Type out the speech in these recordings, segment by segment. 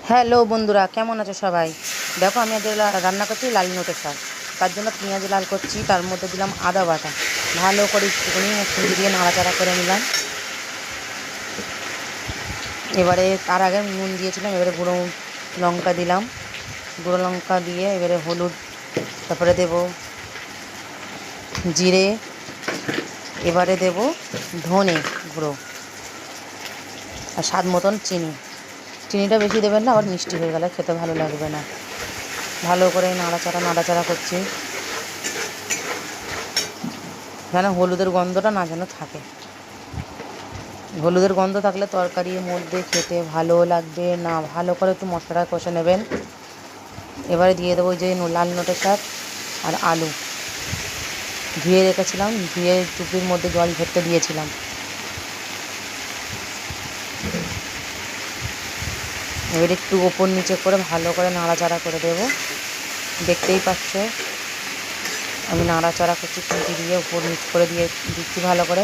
Hello বন্ধুরা, কেমন আছো সবাই? দেখো আমি আজ রান্না করছি লাল নোটের শাক। তার জন্য পেঁয়াজ লাল করছি, তার মধ্যে দিলাম আদা বাটা, ভালো করে একটুখানি খুন্তি দিয়ে নাড়াচাড়া করে নিলাম। এবারে তার আগে নুন দিয়েছিলাম, এবারে গুঁড়ো লঙ্কা দিলাম, গুঁড়ো লঙ্কা দিয়ে এবারে হলুদ, তারপরে দেব জিরে, এবারে দেব ধনে গুঁড়ো আর স্বাদ মতন চিনি। চিনিটা বেশি দেবেন না, আবার মিষ্টি হয়ে গেলে খেতে ভালো লাগবে না। ভালো করে নাড়াচাড়া করছি, যেন হলুদের গন্ধটা না যেন থাকে। হলুদের গন্ধ থাকলে তরকারির মধ্যে খেতে ভালো লাগবে না। ভালো করে একটু মশলাটা কষে নেবেন। এবারে দিয়ে দেবো যে লাল নোটের শাক আর আলু ধুয়ে রেখেছিলাম, ধুয়ে চুপির মধ্যে জল ঝরতে দিয়েছিলাম। এবার একটু ওপর নিচে করে ভালো করে নাড়াচাড়া করে দেবো। দেখতেই পাচ্ছ আমি নাড়াচাড়া করছি, খুন্তি দিয়ে উপর নিচ করে দিয়ে দিচ্ছি ভালো করে।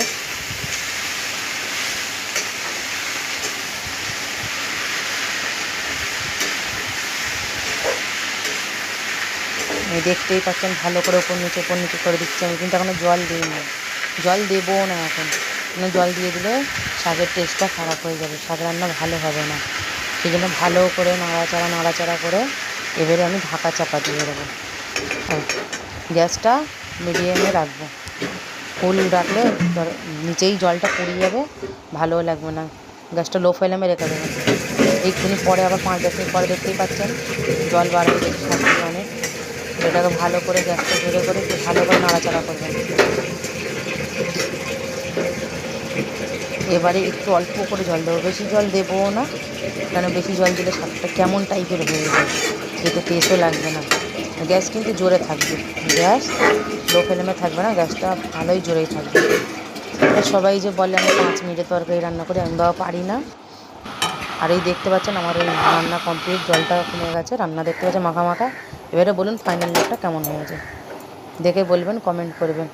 দেখতেই পাচ্ছেন ভালো করে উপর নিচে করে দিচ্ছি। আমি কিন্তু এখনও জল দিইনি, জল দেবো না এখন। জল দিয়ে দিলে শাকের টেস্টটা খারাপ হয়ে যাবে, শাক রান্না ভালো হবে না। সেই জন্য ভালো করে নাড়াচাড়া করে এবারে আমি ঢাকা চাপা দিয়ে দেবো। আর গ্যাসটা মিডিয়ামে রাখবো। ফুল রাখলে নিচেই জলটা পুড়িয়ে যাবে, ভালোও লাগবে না। গ্যাসটা লো ফ্লেমে রেখে দেবেন। একটুখানি পরে আবার 5-10 মিনিট পরে দেখতেই পাচ্ছেন জল বার হয়ে গেছে শাকগুলো অনেক। এটাকে ভালো করে গ্যাসটা জোরে করে একটু ভালো করে নাড়াচাড়া করবেন। এবারে একটু অল্প করে জল দেবো, বেশি জল দেবো না, কেন বেশি জল দিলে শাকটা কেমন টাইপের হয়ে যাবে, খেতে টেস্টও লাগবে না। গ্যাস কিন্তু জোরে থাকবে, গ্যাস লো ফ্লেমে থাকবে না, গ্যাসটা ভালোই জোরেই থাকবে। সবাই যে বলে আমি 5 মিনিটে তরকারি রান্না করি, আমি বাবা পারি না। আর এই দেখতে পাচ্ছেন আমার এই রান্না কমপ্লিট, জলটা কমে গেছে, রান্না দেখতে পাচ্ছেন মাখা মাখা। এবারে বলুন ফাইনাল লুকটা কেমন হয়েছে, দেখে বলবেন, কমেন্ট করবেন।